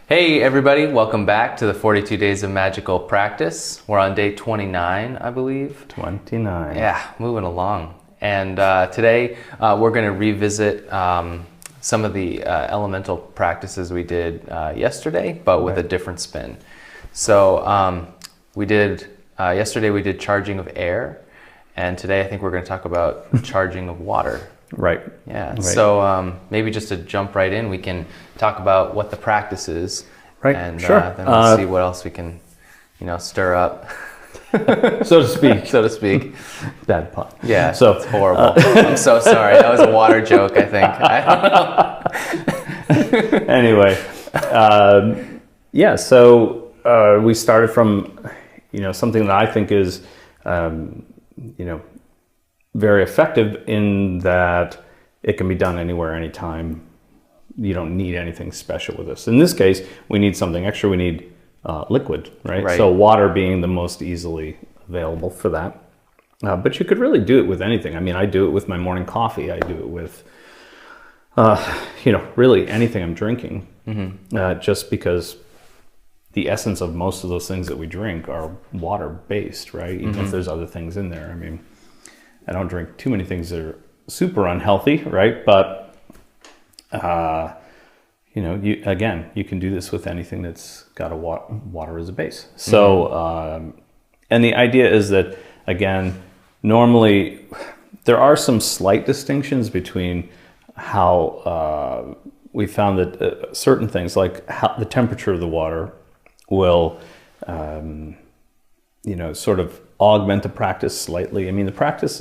Hey everybody, welcome back to the 42 Days of Magical Practice. We're on day 29, I believe. 29. Yeah, moving along. And today we're going to revisit some of the elemental practices we did yesterday, but with a different spin. So yesterday we did charging of air, and today I think we're going to talk about charging of water. Right. Yeah. Right. So maybe just to jump right in, we can talk about what the practice is, right. And sure. Then we'll see what else we can, stir up, so to speak. so to speak. Bad pun. Yeah. So it's horrible. I'm so sorry. That was a water joke, I think. I don't know. Anyway, yeah. So we started from, something that I think is, very effective in that it can be done anywhere, anytime. You don't need anything special with this. In this case, we need something extra. We need liquid, right? So water being the most easily available for that. But you could really do it with anything. I mean, I do it with my morning coffee. I do it with, really anything I'm drinking. Mm-hmm. Just because the essence of most of those things that we drink are water-based, right? Even if there's other things in there. I mean, I don't drink too many things that are super unhealthy, right? But, you can do this with anything that's got water as a base. So, and the idea is that, again, normally there are some slight distinctions between how we found that certain things, like how the temperature of the water will, sort of augment the practice slightly. I mean, the practice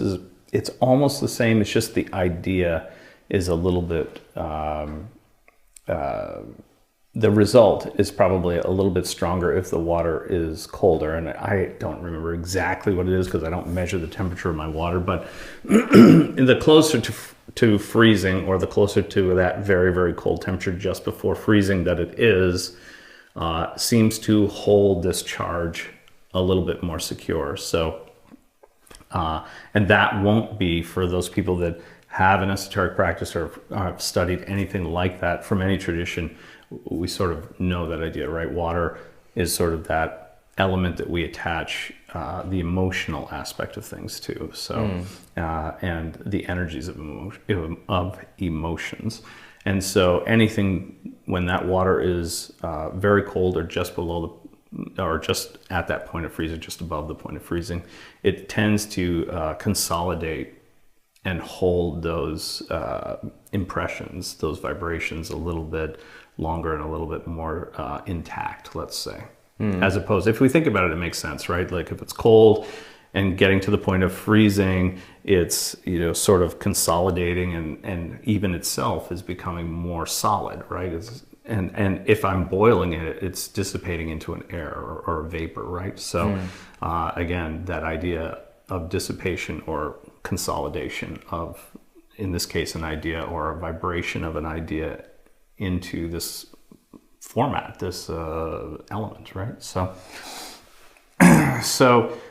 it's almost the same. It's just the idea is a little bit, the result is probably a little bit stronger if the water is colder. And I don't remember exactly what it is because I don't measure the temperature of my water, but the closer to freezing, or the closer to that very, very cold temperature just before freezing that it is, seems to hold this charge a little bit more secure. So, and that won't be for those people that have an esoteric practice or have studied anything like that from any tradition. We sort of know that idea, right? Water is sort of that element that we attach the emotional aspect of things to. So, and the energies of emotions. And so anything when that water is very cold or just below or just at that point of freezing, just above the point of freezing, it tends to consolidate and hold those impressions, those vibrations a little bit longer and a little bit more intact, let's say. As opposed, if we think about it, it makes sense, right? Like if it's cold and getting to the point of freezing, it's, sort of consolidating and even itself is becoming more solid, right? And if I'm boiling it, it's dissipating into an air or a vapor, right? So again, that idea of dissipation or consolidation of, in this case, an idea or a vibration of an idea into this format, this element, right? So,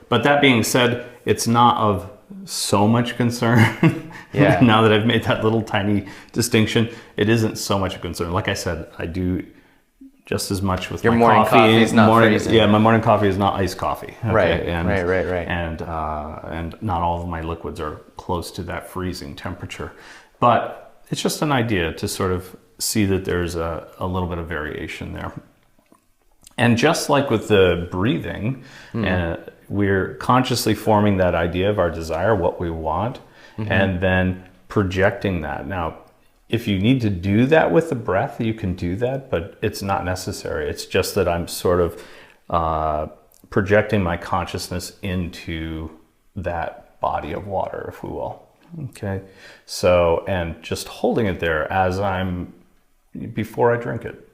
but that being said, it's not of so much concern. Yeah. Now that I've made that little tiny distinction, it isn't so much a concern. Like I said, I do just as much with your my morning coffee is not freezing. Yeah, my morning coffee is not iced coffee. Okay? Right. Right. And not all of my liquids are close to that freezing temperature. But it's just an idea to sort of see that there's a little bit of variation there. And just like with the breathing, we're consciously forming that idea of our desire, what we want, and then projecting that. Now, if you need to do that with the breath, you can do that, but it's not necessary. It's just that I'm sort of projecting my consciousness into that body of water, if we will. Okay. So, and just holding it there before I drink it.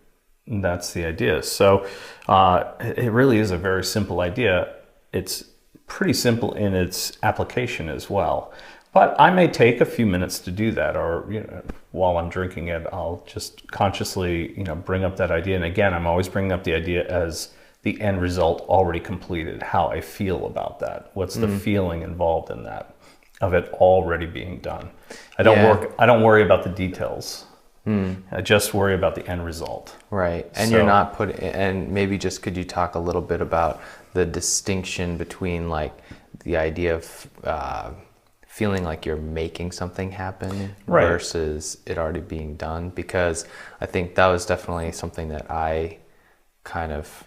And that's the idea. So it really is a very simple idea. It's pretty simple in its application as well. But I may take a few minutes to do that, or while I'm drinking it, I'll just consciously bring up that idea. And again, I'm always bringing up the idea as the end result already completed, how I feel about that. What's the feeling involved in that, of it already being done. I don't worry about the details. Just worry about the end result. Right. And So- you're not putting, and maybe just could you talk a little bit about the distinction between like the idea of feeling like you're making something happen Right. versus it already being done? Because I think that was definitely something that I kind of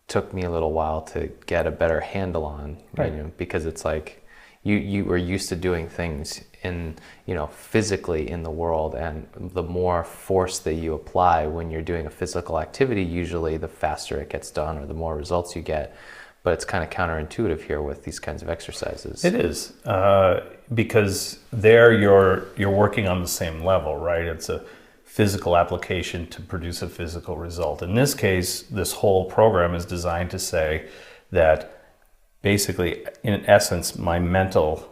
took me a little while to get a better handle on, Right. you know, because it's like you were used to doing things in, you know, physically in the world, and the more force that you apply when you're doing a physical activity, usually the faster it gets done or the more results you get. But it's kind of counterintuitive here with these kinds of exercises. It is, because there you're working on the same level, right? It's a physical application to produce a physical result. In this case, this whole program is designed to say that basically, in essence, my mental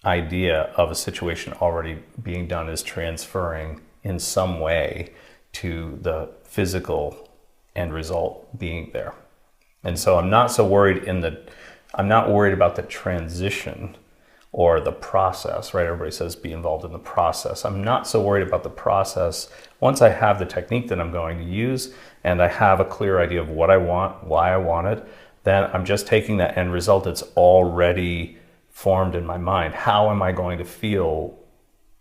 idea of a situation already being done is transferring in some way to the physical end result being there. And so I'm not so worried I'm not worried about the transition or the process, right? Everybody says be involved in the process. I'm not so worried about the process. Once I have the technique that I'm going to use and I have a clear idea of what I want, why I want it, then I'm just taking that end result that's already formed in my mind. How am I going to feel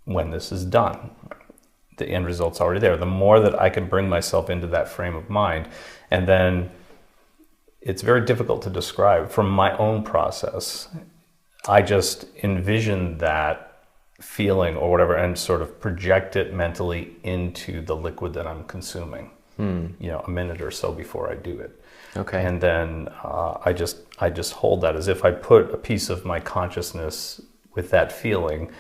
when this is done? The end result's already there. The more that I can bring myself into that frame of mind, and then it's very difficult to describe from my own process. I just envision that feeling or whatever and sort of project it mentally into the liquid that I'm consuming, you know, a minute or so before I do it. Okay. And then I just hold that as if I put a piece of my consciousness with that feeling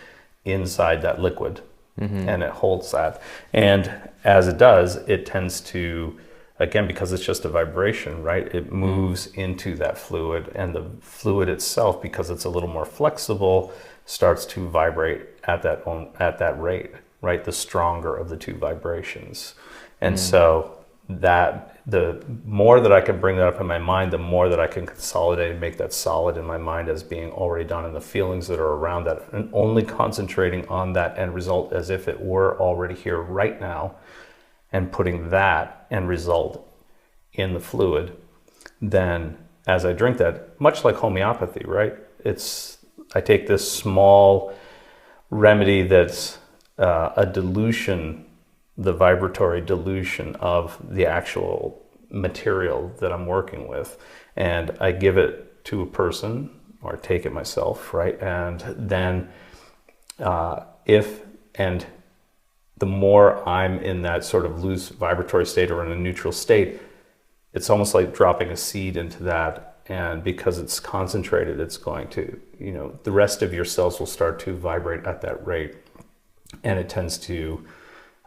inside that liquid, and it holds that. And as it does, it tends to, again, because it's just a vibration, right? It moves into that fluid, and the fluid itself, because it's a little more flexible, starts to vibrate at that rate, right? The stronger of the two vibrations. And so that the more that I can bring that up in my mind, the more that I can consolidate and make that solid in my mind as being already done, and the feelings that are around that, and only concentrating on that end result as if it were already here right now, and putting that end result in the fluid. Then as I drink that, much like homeopathy, right? I take this small remedy that's a dilution, the vibratory dilution of the actual material that I'm working with, and I give it to a person, or take it myself, right? And then the more I'm in that sort of loose vibratory state or in a neutral state, it's almost like dropping a seed into that. And because it's concentrated, it's going to, you know, the rest of your cells will start to vibrate at that rate. And it tends to,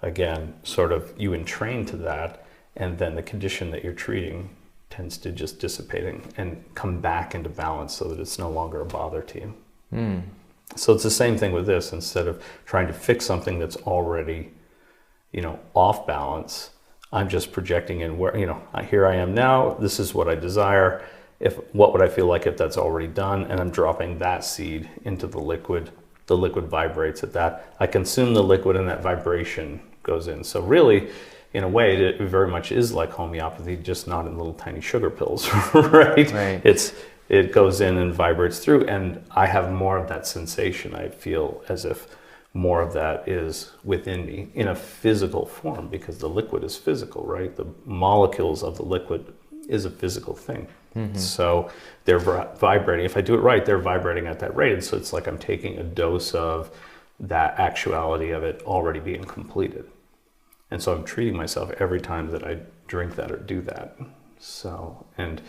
again, sort of, you entrain to that. And then the condition that you're treating tends to just dissipating and come back into balance so that it's no longer a bother to you. So it's the same thing with this. Instead of trying to fix something that's already, you know, off balance, I'm just projecting in where, you know, here I am now, this is what I desire. What would I feel like if that's already done? And I'm dropping that seed into the liquid. The liquid vibrates at that. I consume the liquid and that vibration goes in. So really, in a way, it very much is like homeopathy, just not in little tiny sugar pills, right? Right. It goes in and vibrates through, and I have more of that sensation. I feel as if more of that is within me in a physical form, because the liquid is physical, right? The molecules of the liquid is a physical thing. So they're vibrating. If I do it right, they're vibrating at that rate. And so it's like I'm taking a dose of that actuality of it already being completed. And so I'm treating myself every time that I drink that or do that. So, and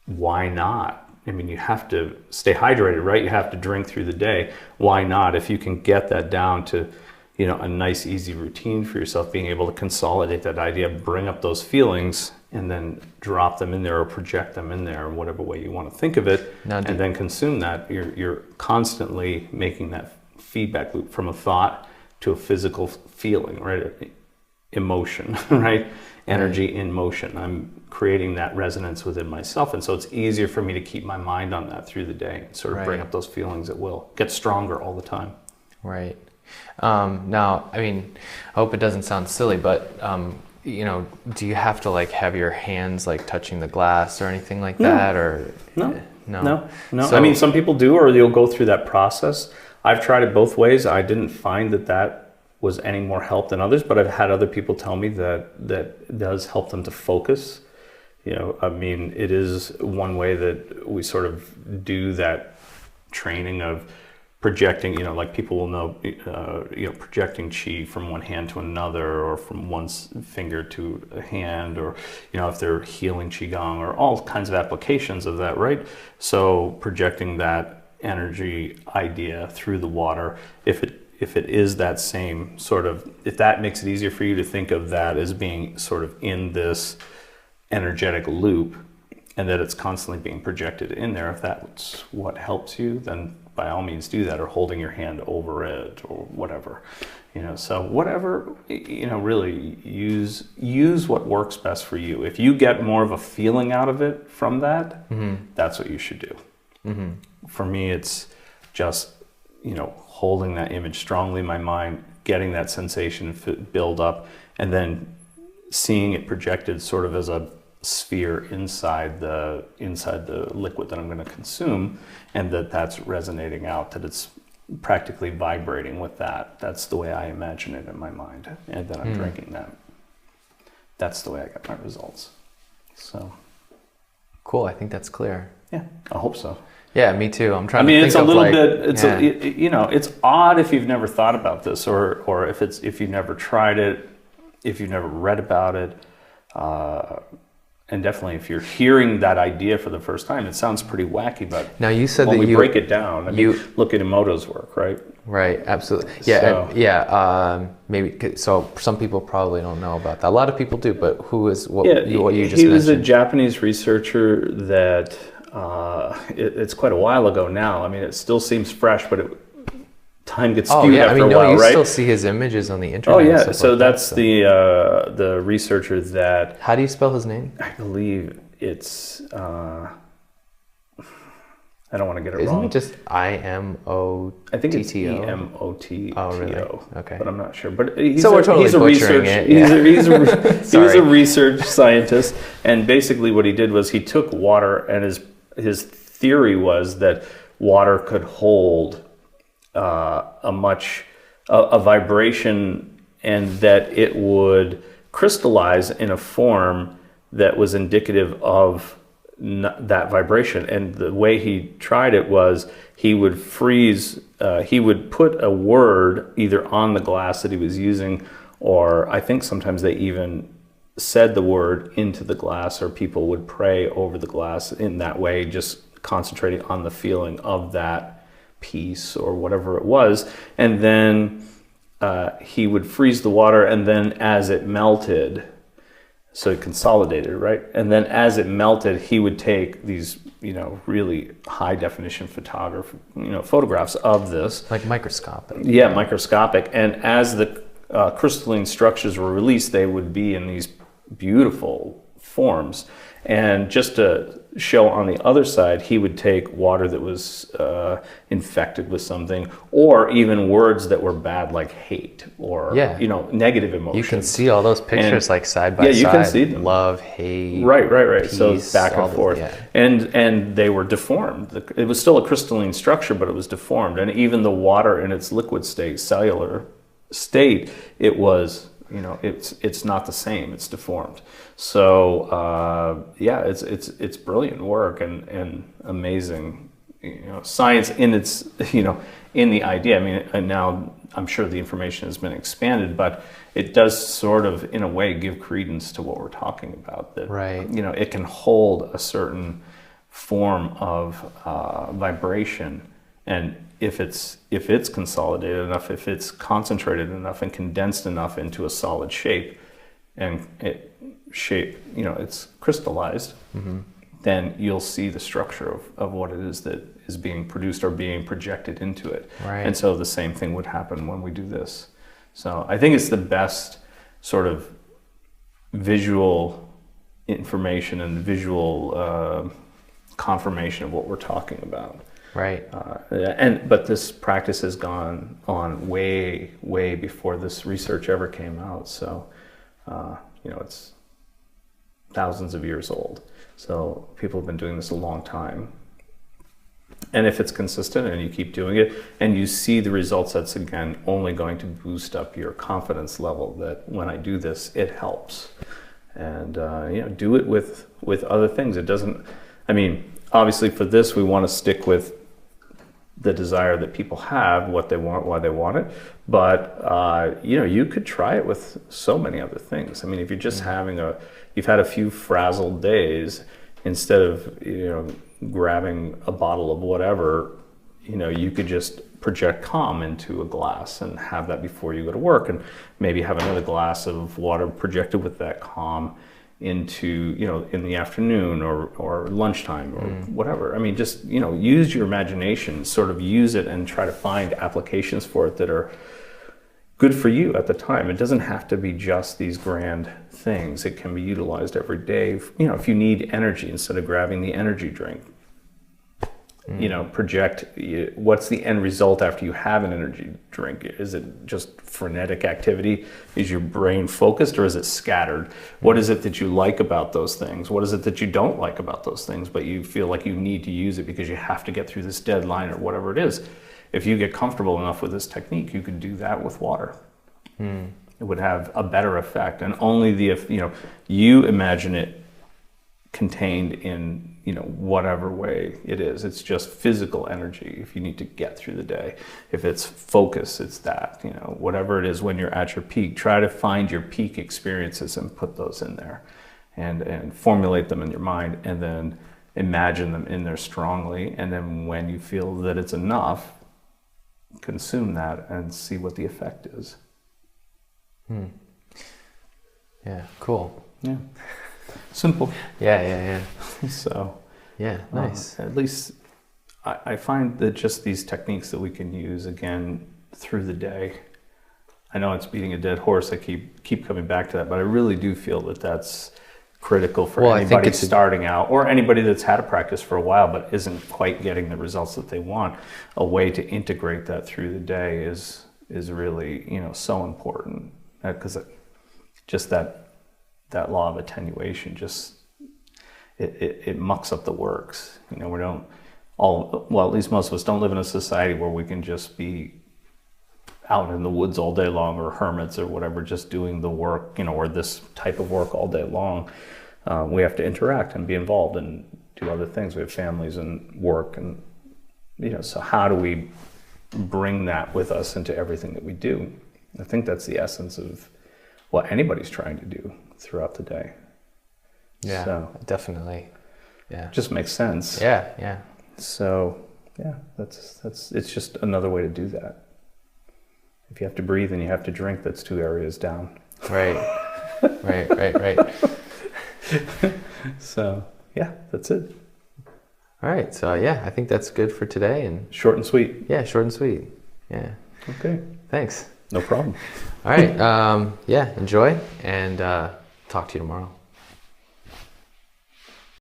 why not? I mean, you have to stay hydrated, right? You have to drink through the day. Why not? If you can get that down to, you know, a nice, easy routine for yourself, being able to consolidate that idea, bring up those feelings, and then drop them in there or project them in there in whatever way you want to think of it, and then consume that. You're constantly making that feedback loop from a thought to a physical feeling, right? Emotion, right? Energy in motion. I'm creating that resonance within myself. And so it's easier for me to keep my mind on that through the day and sort of bring up those feelings at will. Get stronger all the time. Right. Now, I mean, I hope it doesn't sound silly, but do you have to like have your hands like touching the glass or anything like that, or No, no? no. So, I mean, some people do, or they'll go through that process. I've tried it both ways. I didn't find that was any more help than others, but I've had other people tell me that does help them to focus. I mean, it is one way that we sort of do that training of projecting, like people will know, projecting chi from one hand to another, or from one finger to a hand, or, if they're healing qigong, or all kinds of applications of that, right? So projecting that energy idea through the water, if it is that same sort of, if that makes it easier for you to think of that as being sort of in this energetic loop, and that it's constantly being projected in there, if that's what helps you, then by all means do that, or holding your hand over it, or whatever, so whatever, really use what works best for you. If you get more of a feeling out of it from that, that's what you should do. For me, it's just, holding that image strongly in my mind, getting that sensation build up, and then seeing it projected sort of as a sphere inside the liquid that I'm going to consume, and that's resonating out, that it's practically vibrating with that. That's the way I imagine it in my mind, and then I'm drinking that. That's the way I got my results. So cool. I think that's clear. Yeah, I hope so. Yeah, me too. I'm trying. I mean, to think it's a of little like, bit. It's odd if you've never thought about this, or if you've never tried it, if you've never read about it. And definitely, if you're hearing that idea for the first time, it sounds pretty wacky. But now you said when that we break it down, I mean, look at Emoto's work, right? Right, absolutely. Yeah, maybe. So some people probably don't know about that. A lot of people do, but who is what you just mentioned? He was a Japanese researcher that it's quite a while ago now. I mean, it still seems fresh, but time gets skewed after a while, you right? still see his images on the internet. Oh yeah, so that's the researcher that. How do you spell his name? I believe it's. I don't want to get it Isn't wrong. it just Imoto? I think it's Emoto. Oh, really? Okay. But I'm not sure. But he's we're totally butchering it. Yeah. He was a research scientist, and basically what he did was he took water, and his theory was that water could hold a vibration, and that it would crystallize in a form that was indicative of that vibration. And the way he tried it was he would he would put a word either on the glass that he was using, or I think sometimes they even said the word into the glass, or people would pray over the glass in that way, just concentrating on the feeling of that piece or whatever it was. And then he would freeze the water, and then as it melted, so it consolidated, right? And then as it melted, he would take these, really high definition photographs of this. Like microscopic. Yeah, microscopic. And as the crystalline structures were released, they would be in these beautiful forms. And just to show on the other side, he would take water that was infected with something, or even words that were bad, like hate, or negative emotions. You can see all those pictures like side by side. Yeah, you can see them. Love, hate, right. Peace, so back and forth, and they were deformed. It was still a crystalline structure, but it was deformed, and even the water in its liquid state, cellular state, it was. It's not the same. It's deformed. So it's brilliant work and amazing. Science in its in the idea. I mean, and now I'm sure the information has been expanded, but it does sort of, in a way, give credence to what we're talking about. That it can hold a certain form of vibration, and if it's consolidated enough, if it's concentrated enough and condensed enough into a solid shape, and it's crystallized, then you'll see the structure of what it is that is being produced or being projected into it. Right. And so the same thing would happen when we do this. So I think it's the best sort of visual information and visual confirmation of what we're talking about. Right. But this practice has gone on way, way before this research ever came out. So, it's thousands of years old. So people have been doing this a long time. And if it's consistent and you keep doing it and you see the results, that's again only going to boost up your confidence level that when I do this, it helps. And do it with other things. It doesn't. I mean, obviously for this, we want to stick with the desire that people have, what they want, why they want it. But you could try it with so many other things. I mean, if you're just you've had a few frazzled days, instead of grabbing a bottle of whatever, you could just project calm into a glass and have that before you go to work, and maybe have another glass of water projected with that calm into, in the afternoon or lunchtime or whatever. I mean, just, use your imagination, sort of use it and try to find applications for it that are good for you at the time. It doesn't have to be just these grand things. It can be utilized every day. If you need energy, instead of grabbing the energy drink, project what's the end result after you have an energy drink. Is it just frenetic activity? Is your brain focused, or is it scattered? What is it that you like about those things? What is it that you don't like about those things, but you feel like you need to use it because you have to get through this deadline or whatever it is? If you get comfortable enough with this technique, you could do that with water. It would have a better effect, and only you imagine it contained in whatever way it is. It's just physical energy. If you need to get through the day, if it's focus, it's that, whatever it is. When you're at your peak, try to find your peak experiences and put those in there, and formulate them in your mind, and then imagine them in there strongly. And then when you feel that it's enough, consume that and see what the effect is. Yeah, cool. Yeah. Simple. Yeah. So, yeah, nice. At least I find that just these techniques that we can use again through the day. I know it's beating a dead horse. I keep coming back to that, but I really do feel that that's critical for anybody starting out, or anybody that's had a practice for a while but isn't quite getting the results that they want. A way to integrate that through the day is really so important, because just that law of attenuation, just it mucks up the works. We don't at least most of us don't live in a society where we can just be out in the woods all day long, or hermits or whatever, just doing the work, or this type of work all day long. We have to interact and be involved and do other things. We have families and work, and so how do we bring that with us into everything that we do? I think that's the essence of what anybody's trying to do throughout the day. Yeah, so, definitely. Yeah, it just makes sense. Yeah. So that's it's just another way to do that. If you have to breathe and you have to drink, that's 2 areas down. Right. So yeah, that's it. All right. So yeah, I think that's good for today. And short and sweet. Yeah, short and sweet. Yeah. Okay. Thanks. No problem. All right. Enjoy, and talk to you tomorrow.